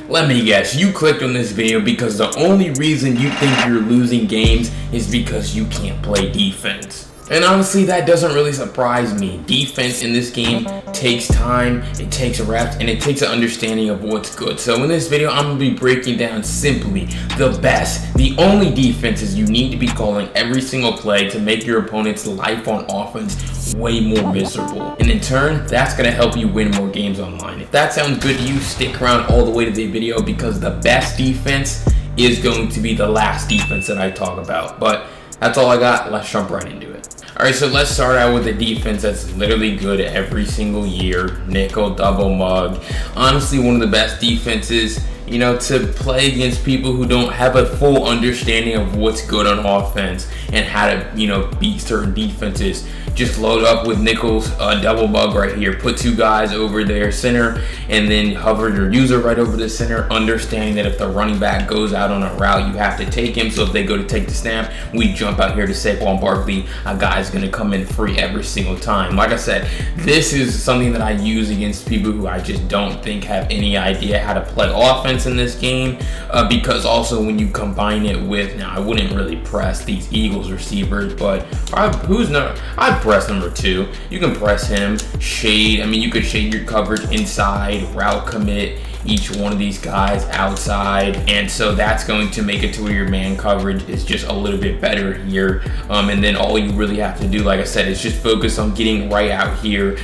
Let me guess, you clicked on this video because the only reason you think you're losing games is because you can't play defense. And honestly, that doesn't really surprise me. Defense in this game takes time, it takes reps, and it takes an understanding of what's good. So in this video, I'm going to be breaking down simply the best, the only defenses you need to be calling every single play to make your opponent's life on offense way more miserable. And in turn, that's going to help you win more games online. If that sounds good to you, stick around all the way to the video because the best defense is going to be the last defense that I talk about. But that's all I got. Let's jump right into it. Alright, so let's start out with a defense that's literally good every single year. Nickel, double mug. Honestly, one of the best defenses, you know, to play against people who don't have a full understanding of what's good on offense and how to, you know, beat certain defenses. Just load up with Nickel's double mug right here. Put two guys over their center and then hover your user right over the center, understanding that if the running back goes out on a route, you have to take him. So if they go to take the snap, we jump out here to Saquon Barkley. A guy's going to come in free every single time. Like I said, this is something that I use against people who I just don't think have any idea how to play offense in this game, because also when you combine it with, now I wouldn't really press these Eagles receivers, but I'd press number 2. You can press him, shade. I mean, you could shade your coverage inside, route commit each one of these guys outside, and so that's going to make it to where your man coverage is just a little bit better here. And then all you really have to do, like I said, is just focus on getting right out here,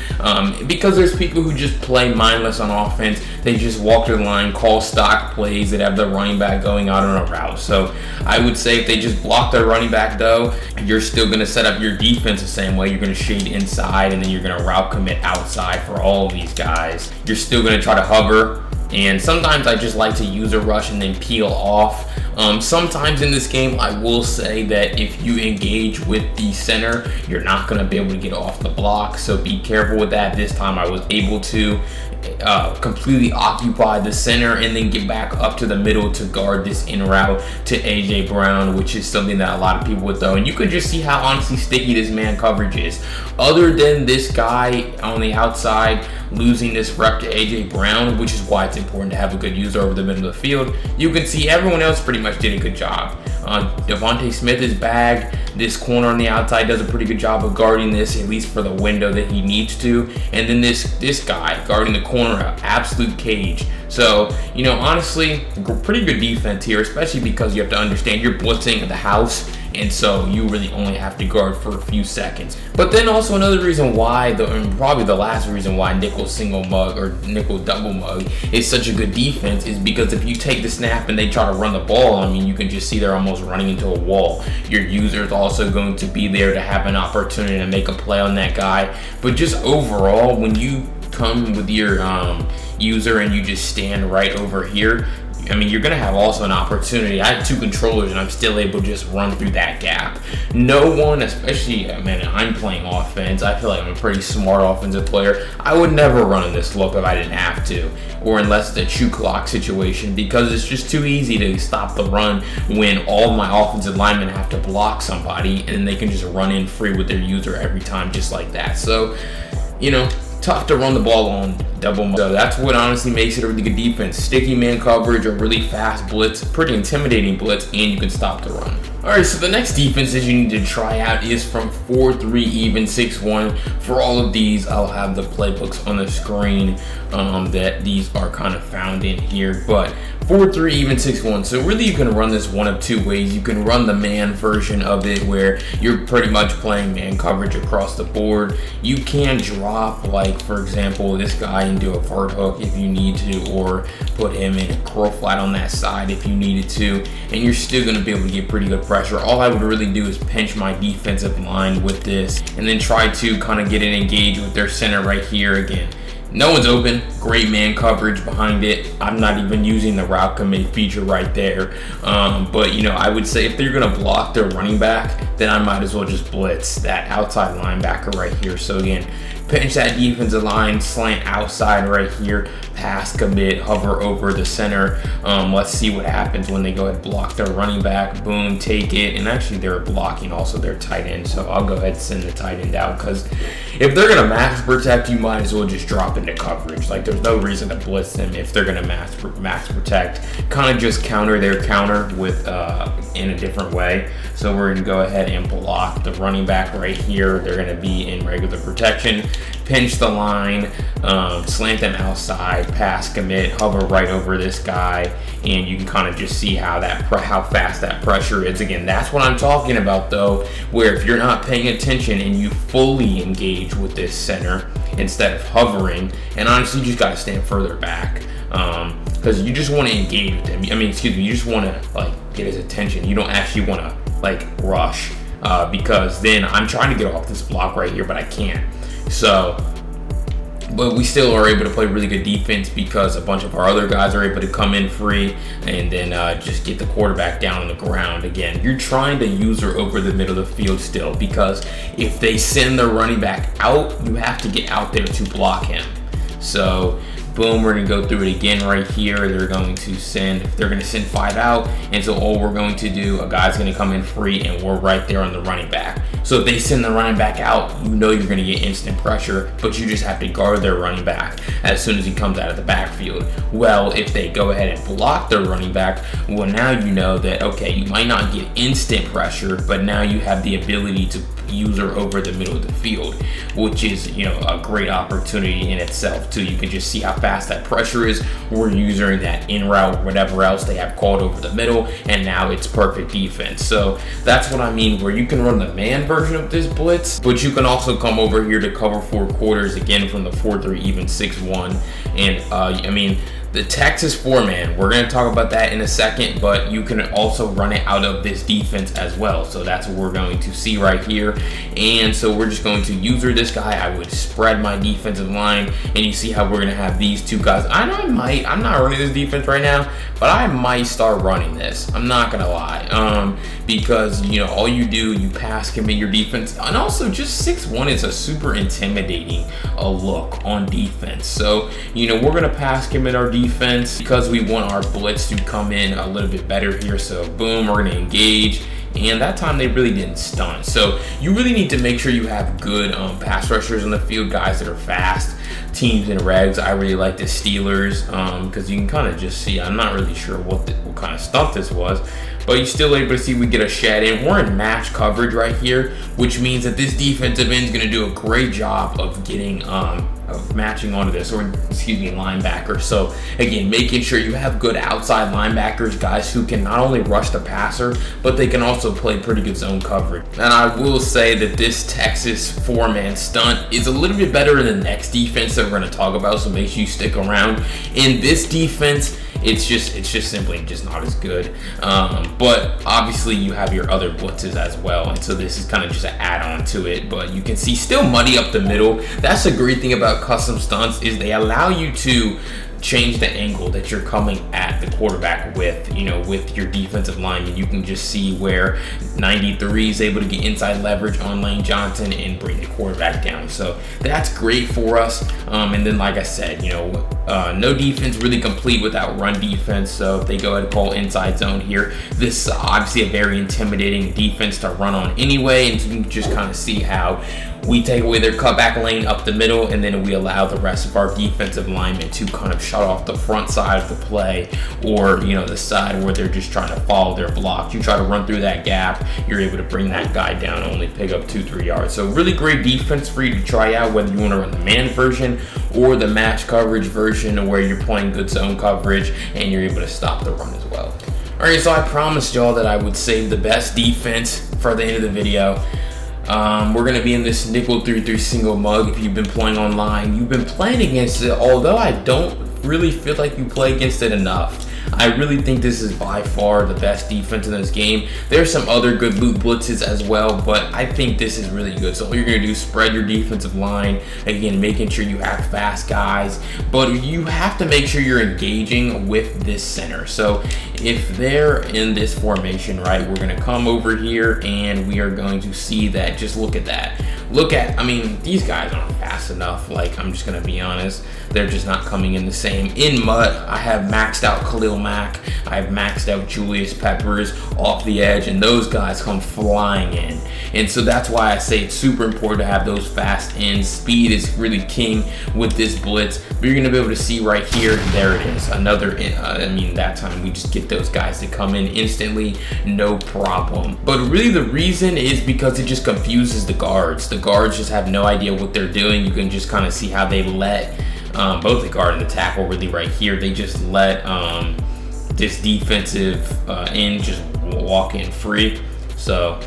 because there's people who just play mindless on offense. They just walk the line, call stock plays that have the running back going out on a route. So I would say if they just block their running back though, you're still going to set up your defense the same way. You're going to shade inside and then you're going to route commit outside for all of these guys. You're still going to try to hover. And sometimes I just like to use a rush and then peel off. Sometimes in this game, I will say that if you engage with the center, you're not going to be able to get off the block. So be careful with that. This time I was able to completely occupy the center and then get back up to the middle to guard this in route to AJ Brown, which is something that a lot of people would throw. And you could just see how honestly sticky this man coverage is. Other than this guy on the outside losing this rep to AJ Brown, which is why it's important to have a good user over the middle of the field, you can see everyone else pretty much did a good job. Devontae Smith is bagged. This corner on the outside does a pretty good job of guarding this, at least for the window that he needs to. And then this guy guarding the corner, absolute cage. So, you know, honestly, pretty good defense here, especially because you have to understand you're blitzing the house, and so you really only have to guard for a few seconds. But then also another reason why, and probably the last reason why nickel single mug or nickel double mug is such a good defense is because if you take the snap and they try to run the ball, I mean, you can just see they're almost running into a wall. Your user is also going to be there to have an opportunity to make a play on that guy. But just overall, when you come with your user and you just stand right over here, I mean, you're going to have also an opportunity. I have 2 controllers and I'm still able to just run through that gap. No one, especially, I mean, I'm playing offense. I feel like I'm a pretty smart offensive player. I would never run in this look if I didn't have to, or unless it's a chew clock situation, because it's just too easy to stop the run when all my offensive linemen have to block somebody and then they can just run in free with their user every time just like that. So, you know, tough to run the ball on double mug. So that's what honestly makes it a really good defense. Sticky man coverage, a really fast blitz, pretty intimidating blitz, and you can stop the run. Alright, so the next defenses you need to try out is from 4-3 even 6-1. For all of these, I'll have the playbooks on the screen that these are kind of found in here. But 4-3 even 6-1. So really you can run this one of 2 ways. You can run the man version of it where you're pretty much playing man coverage across the board. You can drop, like for example, this guy into a vert hook if you need to, or put him in a curl flat on that side if you needed to, and you're still going to be able to get pretty good pressure. All I would really do is pinch my defensive line with this and then try to kind of get it engaged with their center right here. Again, no one's open, great man coverage behind it. I'm not even using the route commit feature right there. But you know, I would say if they're gonna block their running back, then I might as well just blitz that outside linebacker right here. So again, pinch that defensive line, slant outside right here, pass commit, hover over the center. Let's see what happens when they go ahead and block their running back. Boom, take it. And actually they're blocking also their tight end, so I'll go ahead and send the tight end out, because if they're gonna max protect, you might as well just drop into coverage. Like, there's no reason to blitz them if they're gonna max protect. Kind of just counter their counter with in a different way. So we're gonna go ahead and block the running back right here. They're gonna be in regular protection, pinch the line, slant them outside, pass commit, hover right over this guy, and you can kind of just see how fast that pressure is. Again, that's what I'm talking about though, where if you're not paying attention and you fully engage with this center instead of hovering, and honestly you just got to stand further back, because you just want to engage with him. You just want to like get his attention. You don't actually want to like rush, because then I'm trying to get off this block right here, but I can't. So, but we still are able to play really good defense because a bunch of our other guys are able to come in free and then just get the quarterback down on the ground. Again, you're trying to user over the middle of the field still, because if they send their running back out, you have to get out there to block him. So boom, we're gonna go through it again right here. They're gonna send 5 out, and so all we're going to do, a guy's gonna come in free and we're right there on the running back. So if they send the running back out, you know you're gonna get instant pressure, but you just have to guard their running back as soon as he comes out of the backfield. Well, if they go ahead and block their running back, well, now you know that, okay, you might not get instant pressure, but now you have the ability to user over the middle of the field, which is, you know, a great opportunity in itself too. You can just see how fast that pressure is. We're using that in route, whatever else they have called over the middle, and now it's perfect defense. So that's what I mean, where you can run the man version of this blitz, but you can also come over here to cover 4 quarters again from the 4-3, even 6-1. And I mean, the Texas 4-man, we're going to talk about that in a second, but you can also run it out of this defense as well. So that's what we're going to see right here. And so we're just going to user this guy. I would spread my defensive line, and you see how we're going to have these 2 guys. I'm not running this defense right now, but I might start running this. I'm not going to lie. Because, you know, all you do, you pass commit your defense, and also just 6-1 is a super intimidating look on defense. So, you know, we're going to pass commit our defense because we want our blitz to come in a little bit better here. So boom, we're going to engage, and that time they really didn't stunt. So you really need to make sure you have good pass rushers on the field, guys that are fast. Teams in regs, I really like the Steelers, because you can kind of just see, I'm not really sure what kind of stuff this was, but you're still able to see we get a shed in. We're in match coverage right here, which means that this defensive end is going to do a great job of getting of matching onto this, or excuse me, linebacker. So again, making sure you have good outside linebackers, guys who can not only rush the passer, but they can also play pretty good zone coverage. And I will say that this Texas 4-man stunt is a little bit better than the next defense that we're going to talk about, so make sure you stick around. In this defense, it's just simply just not as good. But obviously you have your other blitzes as well, and so this is kind of just an add-on to it. But you can see still muddy up the middle. That's the great thing about custom stunts, is they allow you to change the angle that you're coming at the quarterback with, you know, with your defensive lineman. You can just see where 93 is able to get inside leverage on Lane Johnson and bring the quarterback down. So that's great for us. And then, like I said, you know, no defense really complete without run defense. So if they go ahead and call inside zone here, this is obviously a very intimidating defense to run on anyway. And so you can just kind of see how we take away their cutback lane up the middle, and then we allow the rest of our defensive linemen to kind of shut off the front side of the play, or, you know, the side where they're just trying to follow their block. You try to run through that gap, you're able to bring that guy down, only pick up 2-3 yards. So really great defense for you to try out, whether you want to run the man version or the match coverage version, where you're playing good zone coverage and you're able to stop the run as well. All right, so I promised y'all that I would save the best defense for the end of the video. We're going to be in this nickel 3-3 single mug. If you've been playing online, you've been playing against it, although I don't really feel like you play against it enough. I really think this is by far the best defense in this game. There's some other good loot blitzes as well, but I think this is really good. So all you're going to do is spread your defensive line, again, making sure you have fast guys, but you have to make sure you're engaging with this center. So if they're in this formation, right, we're going to come over here and we are going to see that. Just look at that. I mean, these guys aren't fast enough. Like, I'm just going to be honest. they're just not coming in the same. In MUT, I have maxed out Khalil Mack, I have maxed out Julius Peppers off the edge, and those guys come flying in. And so that's why I say it's super important to have those fast ends. Speed is really king with this blitz. But you're gonna be able to see right here, there it is. Another, that time we just get those guys to come in instantly, no problem. But really the reason is because it just confuses the guards. The guards just have no idea what they're doing. You can just kind of see how they let both the guard and the tackle really right here. They just let this defensive end just walk in free. So,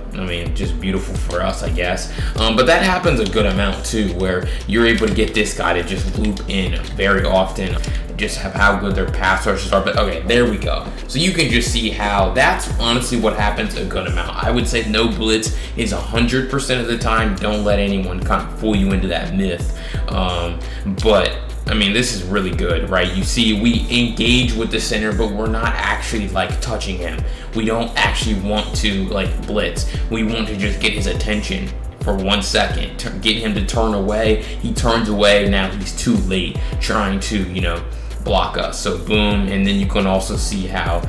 just beautiful for us, I guess. But that happens a good amount too, where you're able to get this guy to just loop in very often, just have how good their pass rushes are. But okay, there we go. So you can just see how that's honestly what happens a good amount. I would say no blitz is 100% of the time. Don't let anyone kind of fool you into that myth. But this is really good, right? You see, we engage with the center, but we're not actually like touching him. We don't actually want to like blitz. We want to just get his attention for 1 second, get him to turn away. He turns away, now he's too late trying to, block us. So boom, and then you can also see how,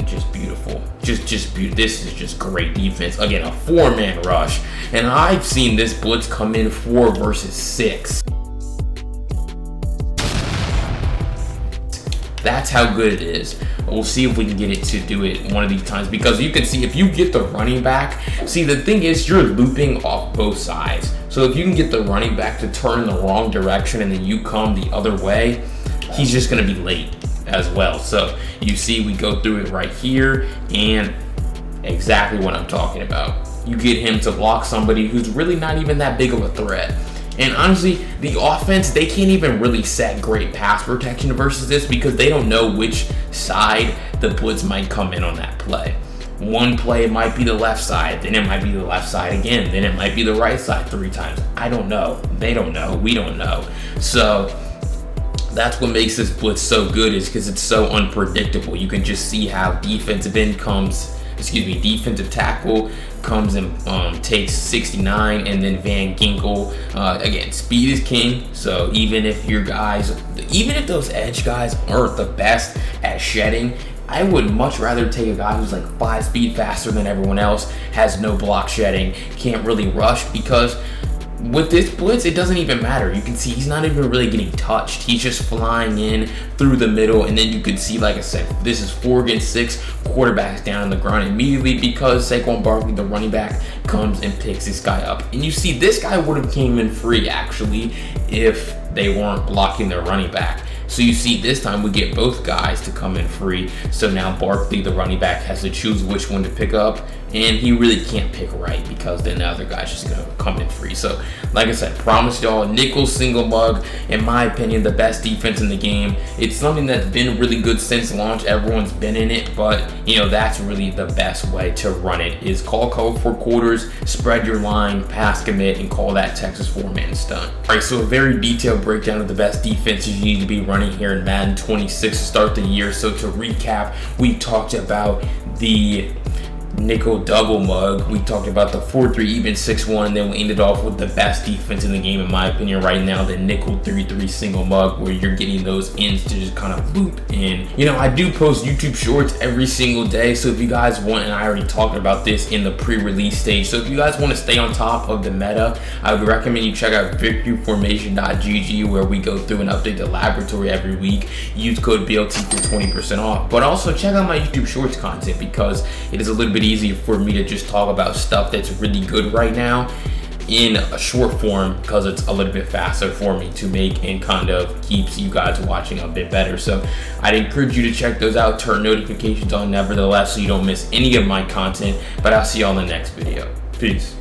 just beautiful. Just beautiful. This is just great defense. Again, a 4-man rush. And I've seen this blitz come in 4 versus 6. That's how good it is. We'll see if we can get it to do it one of these times, because you can see if you get the running back, see the thing is you're looping off both sides. So if you can get the running back to turn in the wrong direction and then you come the other way, he's just gonna be late as well. So you see we go through it right here, and exactly what I'm talking about. You get him to block somebody who's really not even that big of a threat. And honestly, the offense, they can't even really set great pass protection versus this, because they don't know which side the blitz might come in on that play. One play it might be the left side, then it might be the left side again, then it might be the right side 3 times. I don't know. They don't know. We don't know. So that's what makes this blitz so good, is because it's so unpredictable. You can just see how defensive tackle comes and takes 69, and then Van Ginkel, again, speed is king. So even if those edge guys aren't the best at shedding, I would much rather take a guy who's like 5 speed faster than everyone else, has no block shedding, can't really rush, because with this blitz, it doesn't even matter. You can see he's not even really getting touched. He's just flying in through the middle, and then you can see, like I said, this is 4 against 6, quarterbacks down on the ground immediately, because Saquon Barkley, the running back, comes and picks this guy up. And you see, this guy would have came in free, actually, if they weren't blocking their running back. So you see, this time we get both guys to come in free. So now Barkley, the running back, has to choose which one to pick up, and he really can't pick right, because then the other guy's just gonna come in free. So like I said, promised y'all, nickel single mug, in my opinion, the best defense in the game. It's something that's been really good since launch. Everyone's been in it, but that's really the best way to run it, is call cover 4 quarters, spread your line, pass commit, and call that Texas 4-man stunt. All right, so a very detailed breakdown of the best defenses you need to be running here in Madden 26 to start the year. So to recap, we talked about the nickel double mug, we talked about the 4-3 even 6-1, and then we ended off with the best defense in the game, in my opinion, right now, the nickel 3-3 single mug, where you're getting those ends to just kind of loop in. I do post YouTube shorts every single day, so if you guys want, and I already talked about this in the pre-release stage, so if you guys want to stay on top of the meta, I would recommend you check out victoryformation.gg, where we go through and update the laboratory every week. Use code BLT for 20% off, but also check out my YouTube shorts content, because it is a little bit easier for me to just talk about stuff that's really good right now in a short form, because it's a little bit faster for me to make and kind of keeps you guys watching a bit better. So I'd encourage you to check those out, turn notifications on nevertheless, so you don't miss any of my content. But I'll see y'all in the next video. Peace.